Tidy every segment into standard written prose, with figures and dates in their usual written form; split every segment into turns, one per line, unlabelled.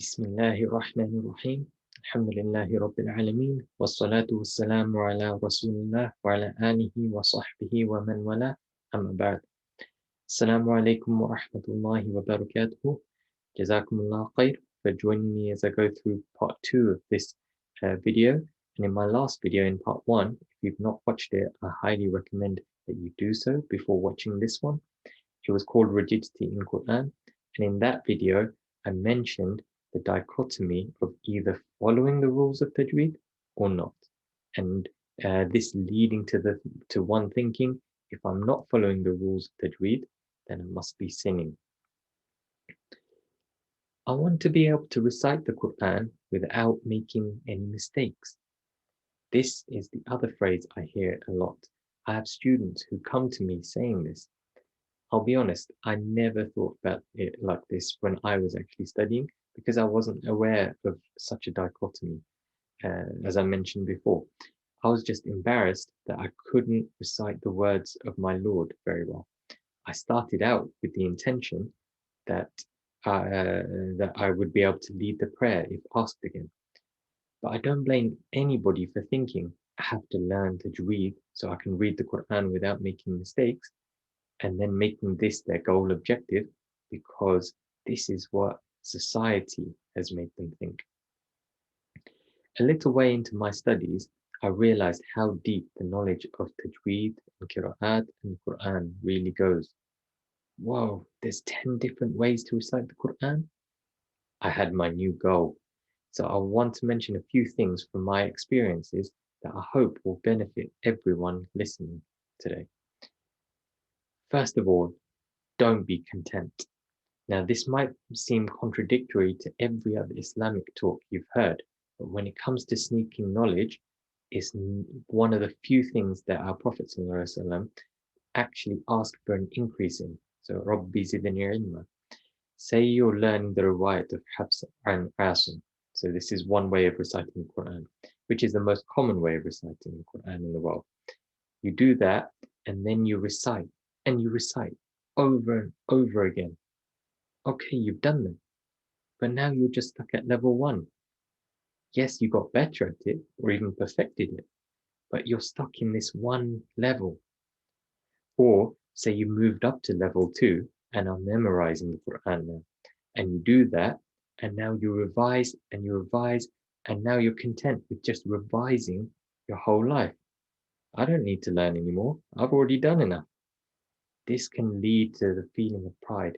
بسم الله الرحمن الرحيم الحمد لله رب العالمين والصلاة والسلام على رسول الله وعلى آله وصحبه ومن والاه أما بعد السلام عليكم ورحمة الله وبركاته جزاكم الله خير for joining me as I go through part 2 of this video. And in my last video in part 1, if you've not watched it, I highly recommend that you do so before watching this one. It was called Rigidity in Qur'an, and in that video I mentioned the dichotomy of either following the rules of tajweed or not, and this leading to one thinking, if I'm not following the rules of tajweed, then I must be sinning. I want to be able to recite the Qur'an without making any mistakes. This is the other phrase I hear a lot. I have students who come to me saying this. I'll be honest, I never thought about it like this when I was actually studying because I wasn't aware of such a dichotomy, as I mentioned before. I was just embarrassed that I couldn't recite the words of my Lord very well. I started out with the intention that I would be able to lead the prayer if asked again. But I don't blame anybody for thinking I have to learn tajweed so I can read the Quran without making mistakes, and then making this their goal objective because this is what society has made them think. A little way into my studies, I realized how deep the knowledge of tajweed and qira'at and Quran really goes. Whoa, there's 10 different ways to recite the Quran? I had my new goal. So I want to mention a few things from my experiences that I hope will benefit everyone listening today. First of all, don't be content. Now, this might seem contradictory to every other Islamic talk you've heard, but when it comes to sneaking knowledge, it's one of the few things that our Prophet ﷺ actually asked for an increase in. So, Rabbi zidni ilma. Say you're learning the riwayat of Hafs and Asim. So this is one way of reciting the Quran, which is the most common way of reciting the Quran in the world. You do that, and then you recite, and you recite over and over again. Okay, you've done them, but now you're just stuck at level 1. Yes, you got better at it, or even perfected it, but you're stuck in this one level. Or say you moved up to level 2 and are memorizing the Quran now, and you do that, and now you revise, and now you're content with just revising your whole life. I don't need to learn anymore. I've already done enough. This can lead to the feeling of pride.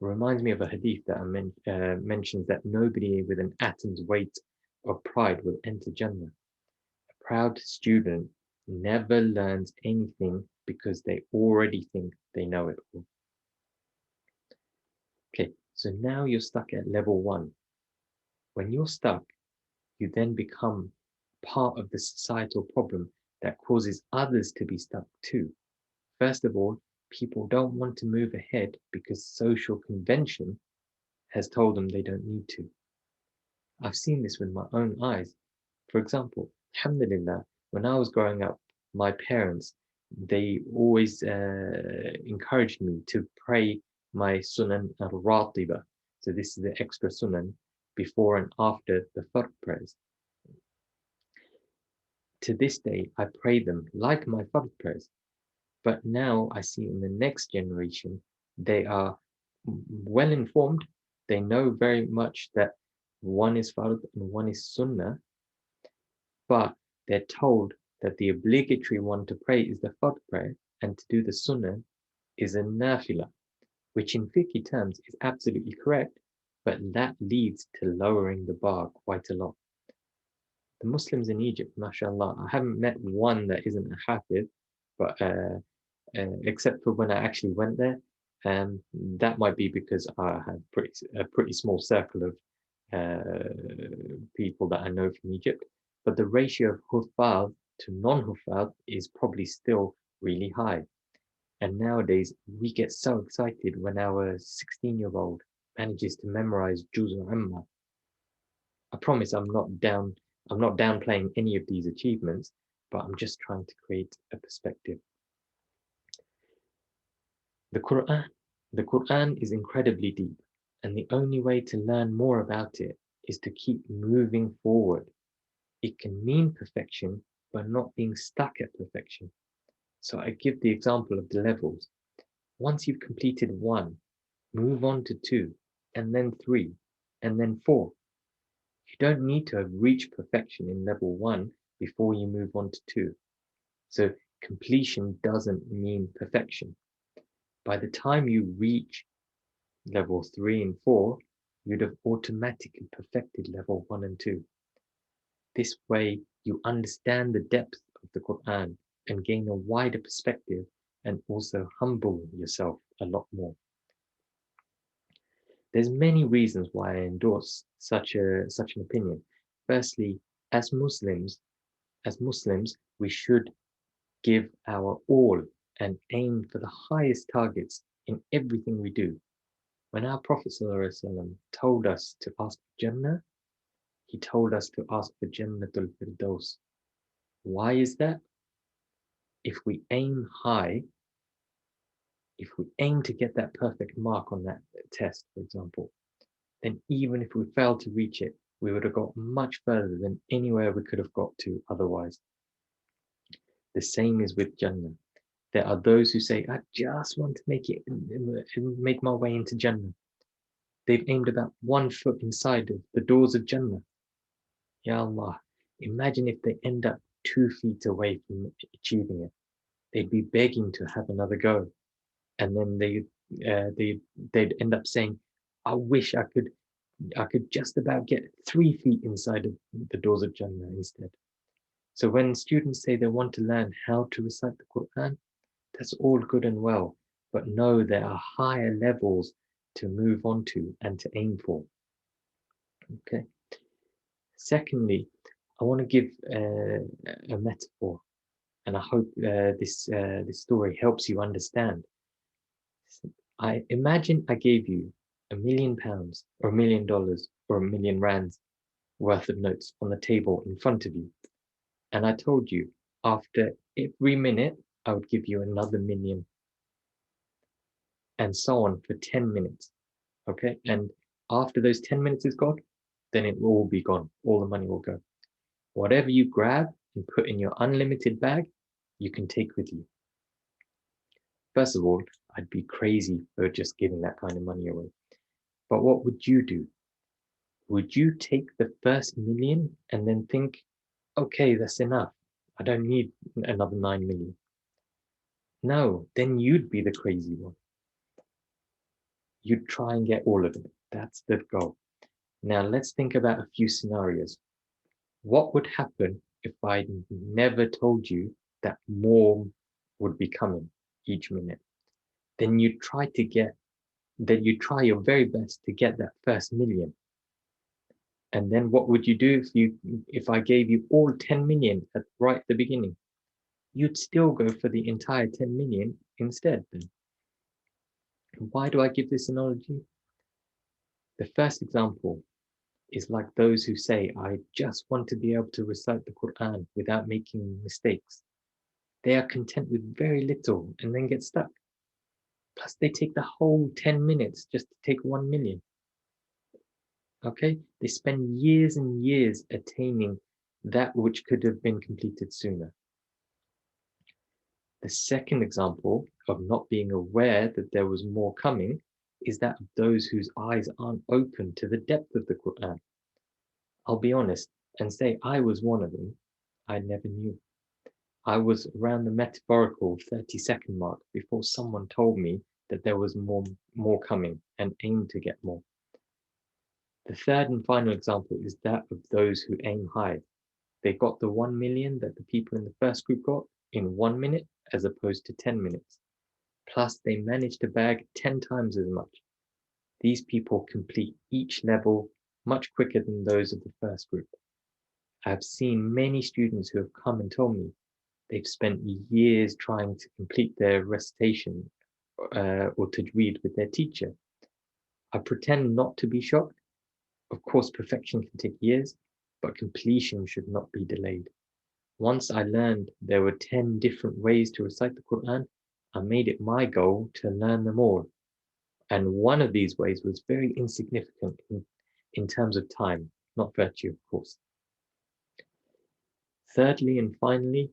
It reminds me of a hadith that mentions that nobody with an atom's weight of pride will enter Jannah. A proud student never learns anything because they already think they know it all. Okay, so now you're stuck at level 1. When you're stuck, you then become part of the societal problem that causes others to be stuck too. First of all, people don't want to move ahead because social convention has told them they don't need to. I've seen this with my own eyes. For example, alhamdulillah, when I was growing up, my parents, they always encouraged me to pray my sunan al-ratiba. So this is the extra sunan before and after the fard prayers. To this day, I pray them like my fard prayers. But now I see in the next generation, they are well informed. They know very much that one is fard and one is sunnah, but they're told that the obligatory one to pray is the fard prayer, and to do the sunnah is a nafila, which in fiqh terms is absolutely correct, but that leads to lowering the bar quite a lot. The Muslims in Egypt, mashallah, I haven't met one that isn't a hafiz, but except for when I actually went there, that might be because I have a pretty small circle of people that I know from Egypt. But the ratio of huffaz to non-huffaz is probably still really high. And nowadays, we get so excited when our 16-year-old manages to memorize Juz Amma. I promise I'm not downplaying any of these achievements, but I'm just trying to create a perspective. The Quran is incredibly deep. And the only way to learn more about it is to keep moving forward. It can mean perfection, but not being stuck at perfection. So I give the example of the levels. Once you've completed one, move on to two, and then three, and then four. You don't need to have reached perfection in level one before you move on to two. So completion doesn't mean perfection. By the time you reach level three and four, you'd have automatically perfected level one and two. This way, you understand the depth of the Qur'an and gain a wider perspective and also humble yourself a lot more. There's many reasons why I endorse such an opinion. Firstly, as Muslims, we should give our all and aim for the highest targets in everything we do. When our Prophet ﷺ told us to ask for Jannah, he told us to ask for Jannatul Firdaus. Why is that? If we aim high, if we aim to get that perfect mark on that test, for example, then even if we fail to reach it, we would have got much further than anywhere we could have got to otherwise. The same is with Jannah. There are those who say, I just want to make my way into Jannah. They've aimed about 1 foot inside of the doors of Jannah. Ya Allah, imagine if they end up 2 feet away from achieving it. They'd be begging to have another go. And then they'd end up saying, I wish I could just about get 3 feet inside of the doors of Jannah instead. So when students say they want to learn how to recite the Qur'an, that's all good and well, but know there are higher levels to move on to and to aim for. Okay. Secondly, I want to give a metaphor, and I hope this story helps you understand. I imagine I gave you £1,000,000 or $1,000,000 or £1,000,000 worth of notes on the table in front of you, and I told you after every minute I would give you another million, and so on for 10 minutes. Okay, and after those 10 minutes is gone, then it will all be gone. All the money will go. Whatever you grab and put in your unlimited bag, you can take with you. First of all, I'd be crazy for just giving that kind of money away. But what would you do? Would you take the first million and then think, okay, that's enough. I don't need another 9 million. No, then you'd be the crazy one. You'd try and get all of it. That's the goal. Now let's think about a few scenarios. What would happen if I never told you that more would be coming each minute? Then you try your very best to get that first million. And then what would you do if I gave you all 10 million right at the beginning? You'd still go for the entire 10 million instead then. Why do I give this analogy? The first example is like those who say, I just want to be able to recite the Qur'an without making mistakes. They are content with very little and then get stuck. Plus, they take the whole 10 minutes just to take 1 million. Okay? They spend years and years attaining that which could have been completed sooner. The second example of not being aware that there was more coming is that of those whose eyes aren't open to the depth of the Qur'an. I'll be honest and say I was one of them. I never knew. I was around the metaphorical 30-second mark before someone told me that there was more coming and aimed to get more. The third and final example is that of those who aim high. They got the 1 million that the people in the first group got in 1 minute as opposed to 10 minutes. Plus, they managed to bag 10 times as much. These people complete each level much quicker than those of the first group. I've seen many students who have come and told me they've spent years trying to complete their recitation or tajweed with their teacher. I pretend not to be shocked. Of course, perfection can take years, but completion should not be delayed. Once I learned there were 10 different ways to recite the Quran, I made it my goal to learn them all. And one of these ways was very insignificant in terms of time, not virtue, of course. Thirdly and finally,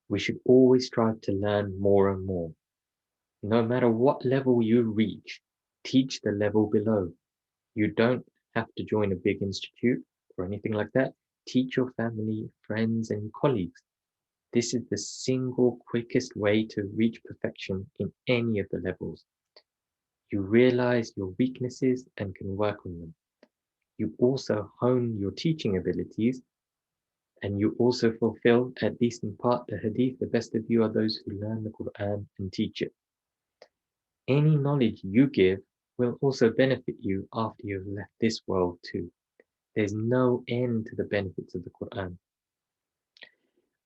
we should always strive to learn more and more. No matter what level you reach, teach the level below. You don't have to join a big institute or anything like that. Teach your family, friends, and colleagues. This is the single quickest way to reach perfection in any of the levels. You realize your weaknesses and can work on them. You also hone your teaching abilities, and you also fulfill, at least in part, the hadith, the best of you are those who learn the Qur'an and teach it. Any knowledge you give will also benefit you after you've left this world too. There's no end to the benefits of the Qur'an.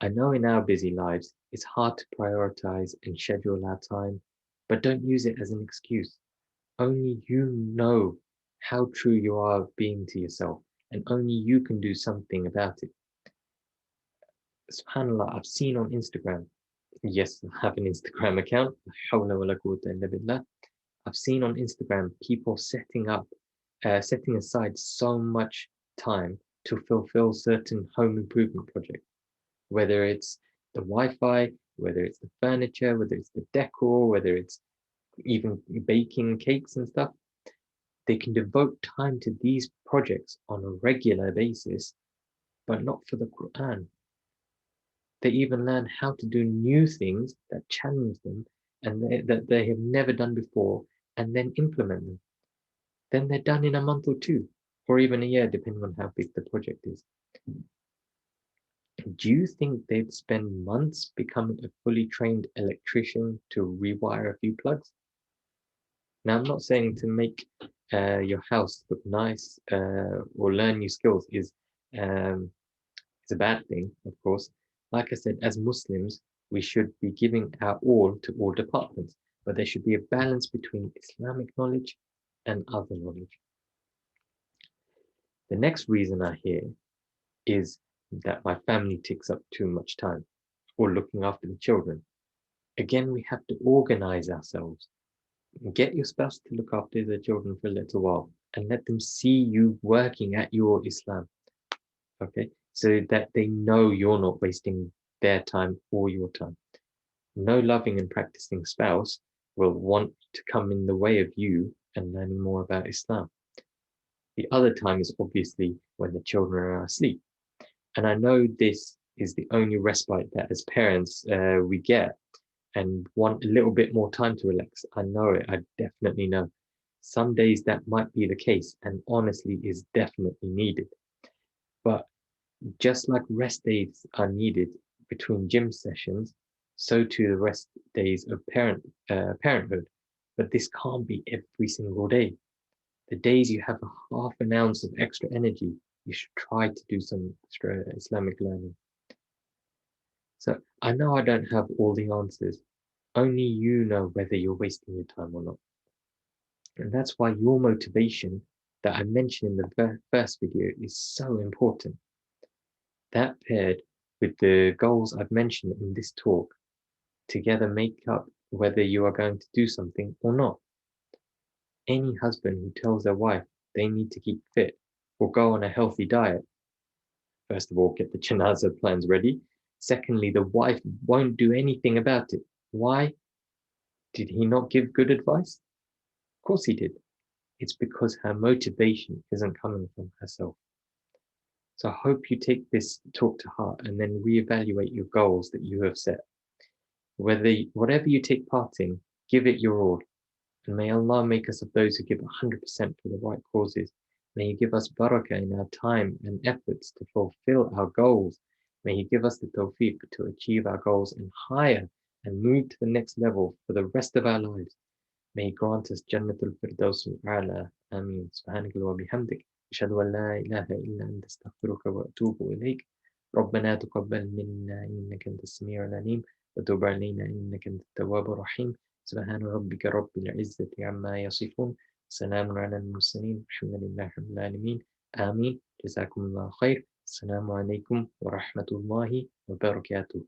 I know in our busy lives, it's hard to prioritize and schedule our time, but don't use it as an excuse. Only you know how true you are being to yourself, and only you can do something about it. SubhanAllah, I've seen on Instagram, yes, I have an Instagram account, I've seen on Instagram people setting aside so much time to fulfill certain home improvement projects, whether it's the Wi-Fi, whether it's the furniture, whether it's the decor, whether it's even baking cakes and stuff. They can devote time to these projects on a regular basis, but not for the Quran. They even learn how to do new things that challenge them and that they have never done before, and then implement them. Then they're done in a month or two, or even a year, depending on how big the project is. Do you think they'd spend months becoming a fully trained electrician to rewire a few plugs? Now, I'm not saying to make your house look nice or learn new skills um, is a bad thing, of course. Like I said, as Muslims, we should be giving our all to all departments, but there should be a balance between Islamic knowledge and other knowledge. The next reason I hear is that my family takes up too much time, or looking after the children. Again, we have to organize ourselves. Get your spouse to look after the children for a little while and let them see you working at your Islam. Okay, so that they know you're not wasting their time or your time. No loving and practicing spouse will want to come in the way of you and learning more about Islam. The other time is obviously when the children are asleep. And I know this is the only respite that as parents we get and want a little bit more time to relax. I know it, I definitely know. Some days that might be the case and honestly is definitely needed. But just like rest days are needed between gym sessions, so too the rest days of parenthood. But this can't be every single day. The days you have a half an ounce of extra energy, you should try to do some extra Islamic learning. So I know I don't have all the answers. Only you know whether you're wasting your time or not. And that's why your motivation that I mentioned in the first video is so important. That paired with the goals I've mentioned in this talk together make up whether you are going to do something or not. Any husband who tells their wife they need to keep fit or go on a healthy diet, first of all, get the janazah plans ready. Secondly, the wife won't do anything about it. Why? Did he not give good advice? Of course he did. It's because her motivation isn't coming from herself. So I hope you take this talk to heart and then reevaluate your goals that you have set. Whatever you take part in, give it your all. And may Allah make us of those who give 100% for the right causes. May He give us barakah in our time and efforts to fulfill our goals. May He give us the tawfiq to achieve our goals and higher and move to the next level for the rest of our lives. May He grant us Jannatul Firdaus al-A'la. Ameen. Subhanakallah wa bihamdik. أشهد أن لا إله إلا أنت أستغفرك وأتوب إليك. ربنا تقبل منا إنك أنت السميع العليم وتب علينا إنك أنت التواب الرحيم. سبحان ربك رب العزة عما يصفون سلام على المرسلين الحمد لله رب العالمين آمين. جزاكم الله خير. السلام عليكم ورحمة الله وبركاته.